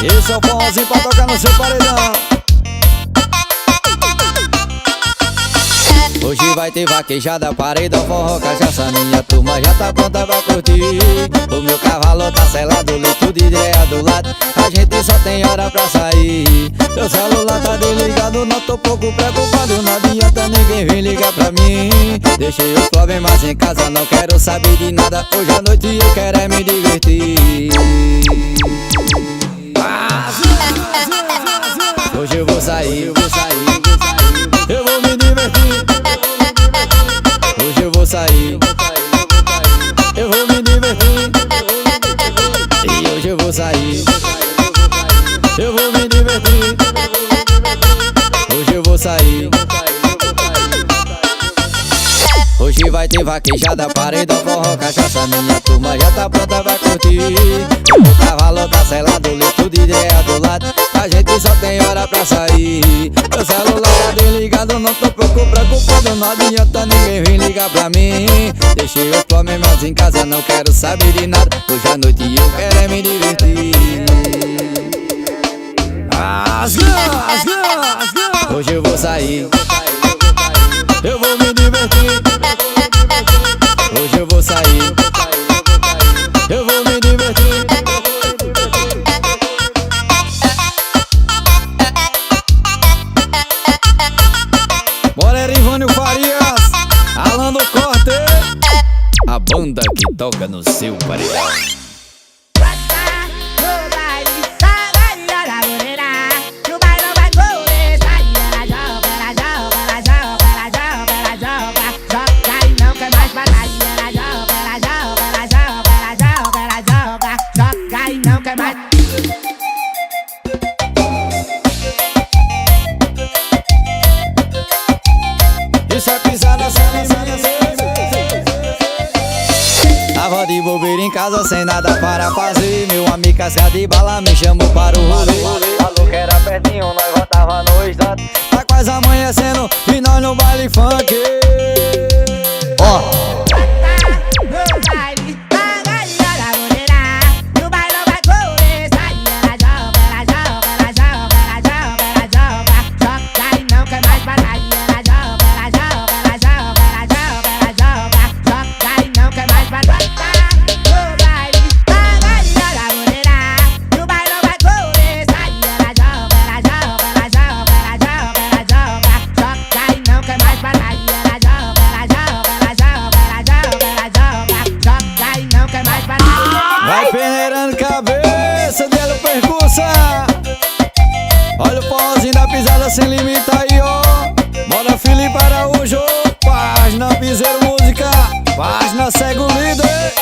Esse é o forrozinho pra tocar no seu paredão. Hoje vai ter vaquejada, paredão, forró, cachaça. Minha turma já tá pronta pra curtir. O meu cavalo tá selado, leito de ideia do lado. A gente só tem hora pra sair. Meu celular tá desligado, não tô pouco preocupado. Não adianta ninguém vir ligar pra mim. Deixei os problemas em casa, não quero saber de nada. Hoje à noite eu quero é me divertir. Hoje eu vou sair, eu vou me divertir. Hoje eu vou sair, eu vou me divertir. E hoje eu vou sair, eu vou me divertir. Hoje eu vou sair. Hoje vai ter vaquejada, paredão, forró, cachaça. Minha turma já tá pronta pra curtir. O cavalo tá selado, leito de ideia do lado. A gente só tem hora pra sair. Meu celular tá desligado, não tô pouco preocupado. Não adianta ninguém vir ligar pra mim. Deixei os problemas em casa, não quero saber de nada. Hoje à noite eu quero é me divertir. Hoje eu vou sair, eu vou me divertir. Hoje eu vou sair, eu vou me divertir. Bora, Ivânio Farias, Alan do Corte, a banda que toca no seu paredão. Isso é pisada sem tava de bobeira em casa sem nada para fazer. Meu amigo casca de bala me chamou para o rolê. Falou que era pertinho, nós voltava no instante. Tá quase amanhecendo e nós no baile funk. Ó. Vai peneirando cabeça, dela percussa. Olha o forrozinho da pisada sem limite aí, ó. Bora Felipe Araújo, página Piseiro Música, página segue o líder.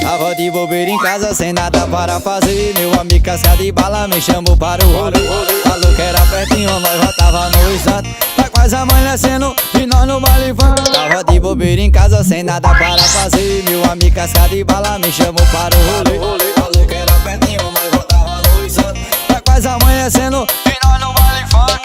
Tava de bobeira em casa sem nada para fazer. Meu amigo casca de bala me chamou para o rolê. Falou que era pertinho, nós voltava no instante. Tá quase amanhecendo e nós no baile funk. Tava de bobeira em casa sem nada para fazer. Meu amigo casca de bala me chamou para o rolê. Falou que era pertinho, nós voltava no instante. Tá quase amanhecendo e nós no baile funk.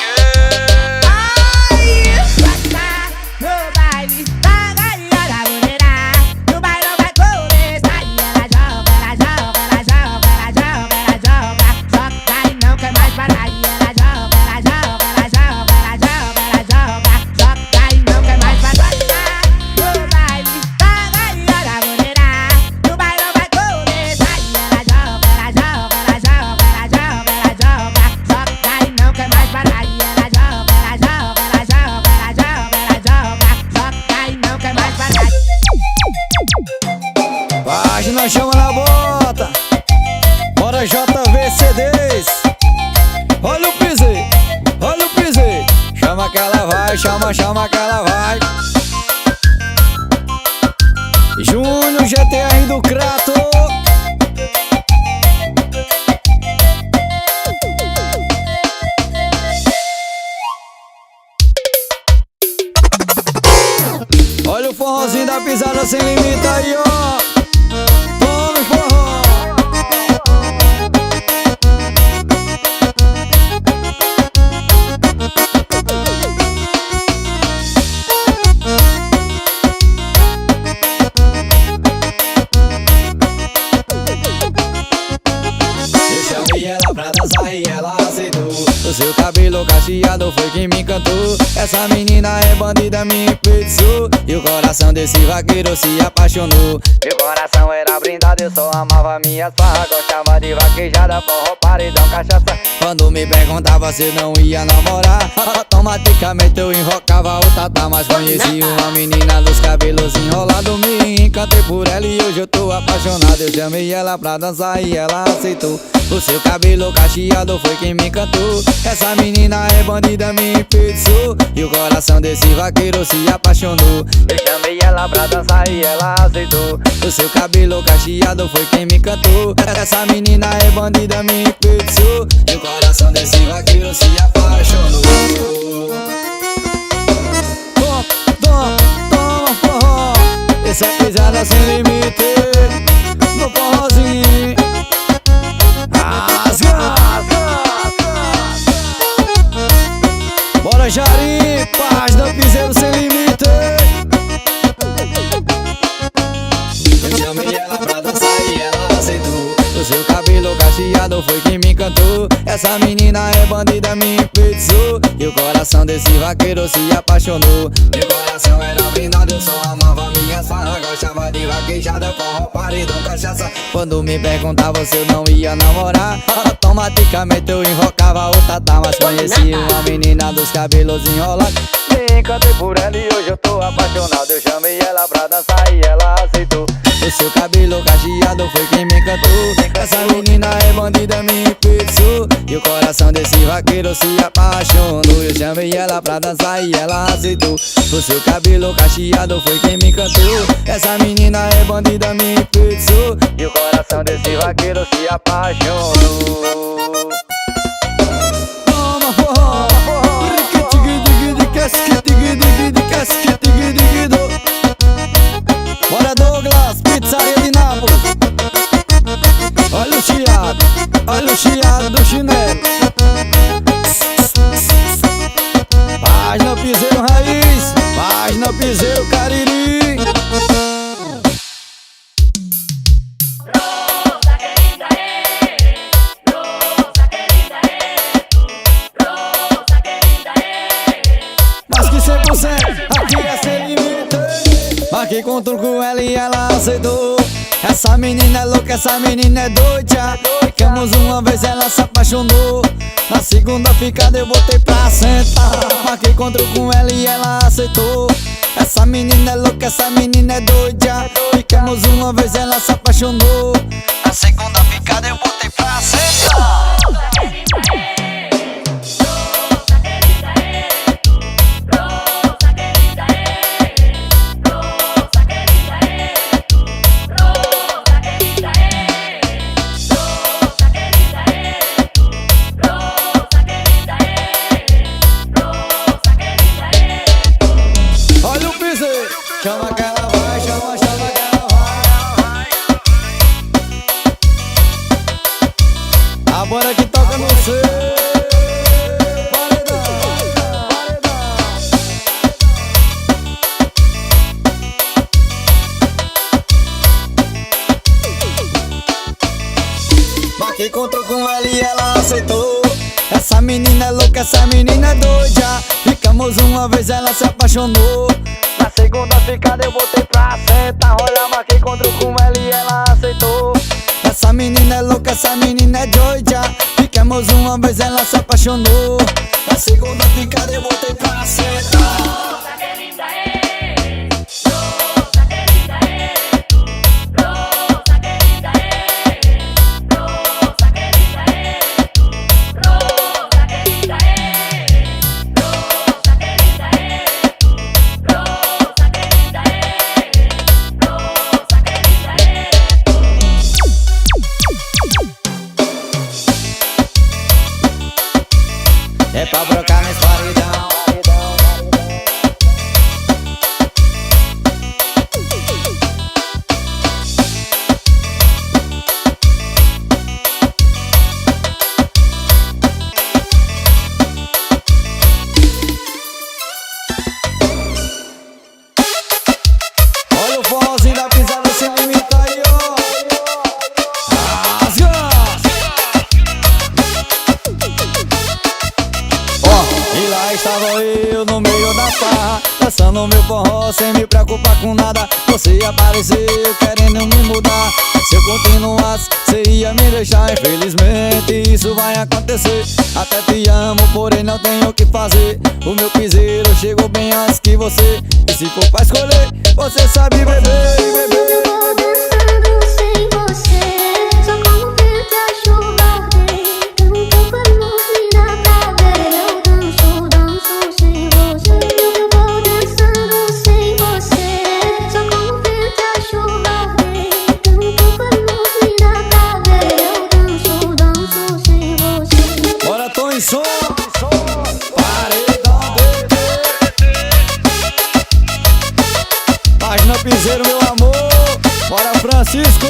Página chama na bota. Bora JVCDs. Olha o pisei, olha o pisei. Chama que ela vai, chama que ela vai. Júnior GTR do Crato. Olha o forrozinho da pisada sem limite aí, ó. Tome forró. e ela aceitou. O seu cabelo cacheado foi quem me encantou. Essa menina é bandida, me enfeitiçou. E o coração desse vaqueiro se apaixonou. Meu coração era brindado, eu só amava minhas farras. Gostava de vaquejada, forró, paredão, cachaça. Quando me perguntava se eu não ia namorar, automaticamente eu invocava o Tatá. Mas conheci uma menina dos cabelos enrolados, me encantei por ela e hoje eu tô apaixonado. Eu chamei ela pra dançar e ela aceitou. O seu cabelo cacheado foi quem me encantou. Essa menina é bandida, me enfeitiçou. E o coração desse vaqueiro se apaixonou. Eu chamei ela pra dançar e ela aceitou. O seu cabelo cacheado foi quem me encantou. Essa menina é bandida, me enfeitiçou. E o coração desse vaqueiro se apaixonou. Toma forró, esse é pisada sem limite. No forrozinho bora Jari, paz do piseiro sem limite. Eu chamei ela pra dançar e ela aceitou. O seu cabelo cacheado foi quem me encantou. Essa menina é bandida, me enfeitiçou. E o coração desse vaqueiro se apaixonou. Meu coração era blindado, eu só amava minhas farras. Gostava de vaquejada, forró, paredão, cachaça. Quando me perguntava se eu não ia namorar, automaticamente eu invocava o Tatá. Mas conheci uma menina dos cabelos enrolados, me encantei por ela e hoje eu tô apaixonado. Eu chamei ela pra dançar e ela aceitou. O seu cabelo cacheado foi quem me encantou. Essa menina é bandida, me enfeitiçou. E o coração desse vaqueiro se apaixonou. Eu chamei ela pra dançar e ela aceitou. O seu cabelo cacheado foi quem me encantou. Essa menina é bandida, me enfeitiçou. E o coração desse vaqueiro se apaixonou. Toma forró, bora Douglas, pizzaria de Nápoles. Olha o chiado do chinelo. Paz no piseiro raiz, paz no piseiro cariri. Rosa querida rosa querida rosa querida Mais que 100%, aqui é sem limite. Marquei encontro com ela e ela aceitou. Essa menina é louca, essa menina é doida. Ficamos uma vez, ela se apaixonou. Na segunda ficada eu botei pra sentar. Marquei encontro com ela e ela aceitou. Essa menina é louca, essa menina é doida. Ficamos uma vez, ela se apaixonou. Na segunda ficada eu botei pra sentar. rosa querida rosa querida rosa querida rosa querida rosa querida rosa querida rosa querida rosa querida. Olha o piseiro, chama que ela vai, chama que ela vai. A bora que toca no seu paredão, paredão. Marquei encontro com ela e ela aceitou. Essa menina é louca, essa menina é doida. Ficamos uma vez, ela se apaixonou. Na segunda ficada eu botei pra sentar. Olha, marquei encontro com ela e ela aceitou. Essa menina é louca, essa menina é doida. Ficamos uma vez, ela se apaixonou. Na segunda ficada eu botei pra sentar. Rosa querida rosa querida rosa querida rosa querida rosa querida rosa querida rosa querida rosa querida. É pra brocar nesse paredão. Olha o forrozinho da pisada sem limite aí, ó. Rasga! estava eu no meio da farra, dançando meu forró sem me preocupar com nada. Você apareceu querendo me mudar. Se eu continuasse, você ia me deixar. Infelizmente isso vai acontecer. Até te amo, porém não tenho o que fazer. O meu piseiro chegou bem antes que você. E se for pra escolher, você sabe beber, beber. Som, paredão, bebê. Página Piseiro, meu amor. Bora, Francisco.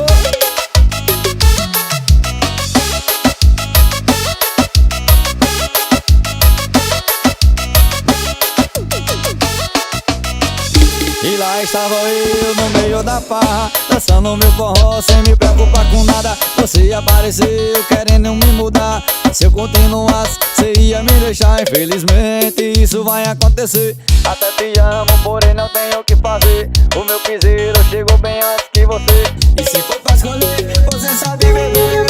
E lá estava eu no meio da farra, dançando meu forró sem me preocupar com nada. Você apareceu querendo me mudar. Se eu continuasse, você ia me deixar. Infelizmente isso vai acontecer. Até te amo, porém não tenho o que fazer. O meu piseiro chegou bem antes que você. E se for pra escolher, você sabe beber.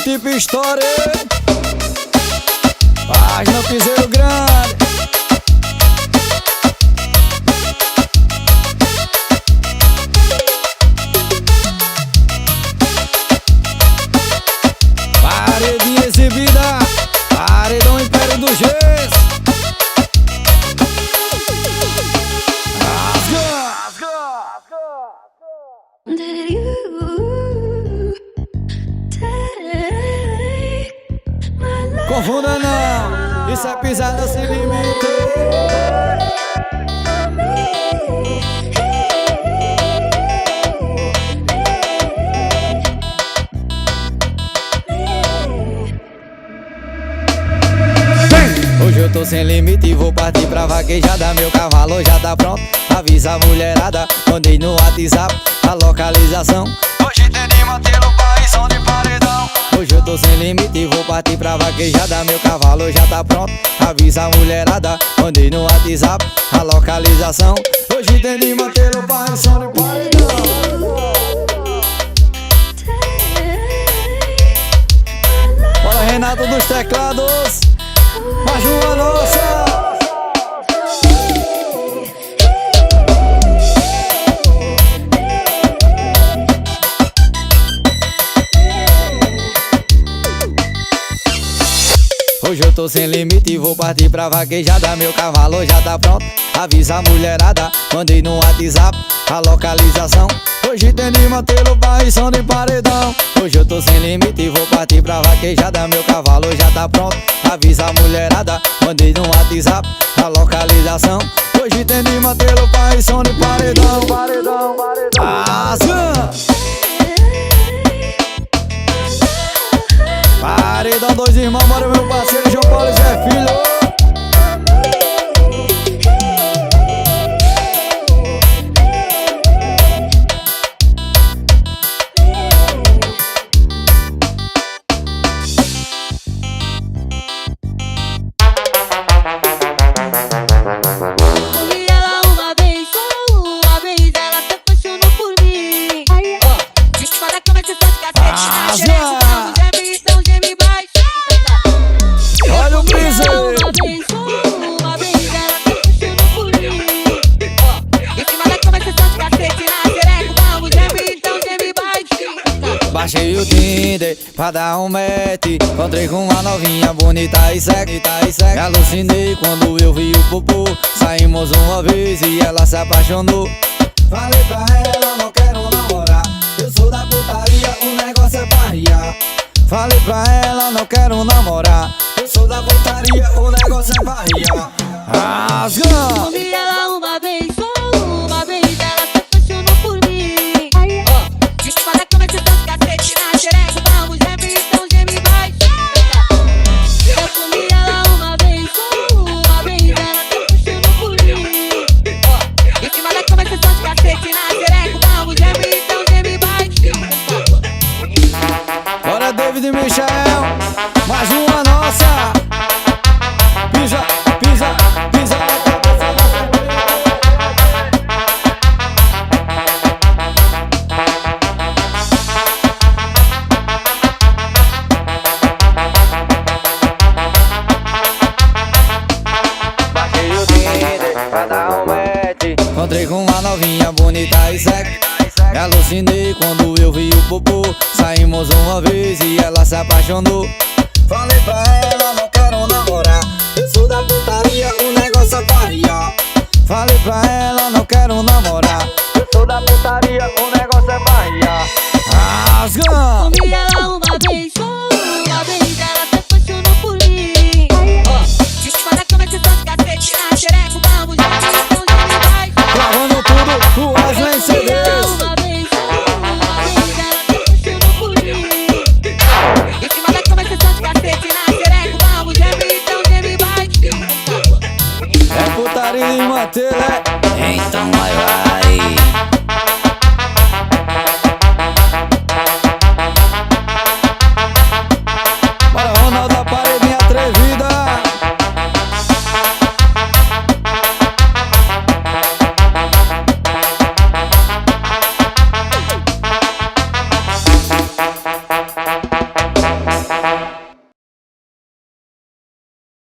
Tipo história, página Piseiro Grande. Paredinha exibida, paredão Império do Gesso. Confunda não, isso é pisada sem limite. Hoje eu tô sem limite e vou partir pra vaquejada. Meu cavalo já tá pronto, avisa a mulherada. Mandei no WhatsApp a localização. Hoje tem de mantê-lo para som de paredão. Hoje eu tô sem limite e vou partir pra vaquejada. Meu cavalo já tá pronto, avisa a mulherada. Mandei no WhatsApp a localização. Hoje tem de mantê-lo para som de paredão. Bora, Renato dos teclados, mais uma nossa. Hoje eu tô sem limite e vou partir pra vaquejada. Meu cavalo já tá pronto, avisa a mulherada. Mandei no WhatsApp a localização. Hoje tem de mantê-lo para som de paredão. Hoje eu tô sem limite e vou partir pra vaquejada. Meu cavalo já tá pronto, avisa a mulherada. Mandei no WhatsApp a localização. Hoje tem de mantê-lo para som de paredão. Paredão, paredão. Paredão, dois irmãos, bora meu parceiro João Paulo e Zé Filho. Baixei o Tinder pra dar um match. Encontrei com uma novinha bonita e sexy. Me alucinei quando eu vi o popô. Saímos uma vez e ela se apaixonou. Falei pra ela, não quero namorar. Eu sou da putaria, o negócio é barriar. Falei pra ela, não quero namorar. Eu sou da putaria, o negócio é barriar. Rasga! Comi ela uma vez, só uma vez. Ela se apaixonou por mim. Deixa eu falar como é que você tá cacete na xereca. deita e segue. Me alucinei quando eu vi o popô. Saímos uma vez e ela se apaixonou. Falei pra ela, não quero namorar, eu sou da putaria, o negócio é variar. Falei pra ela, não quero namorar, eu sou da putaria, o negócio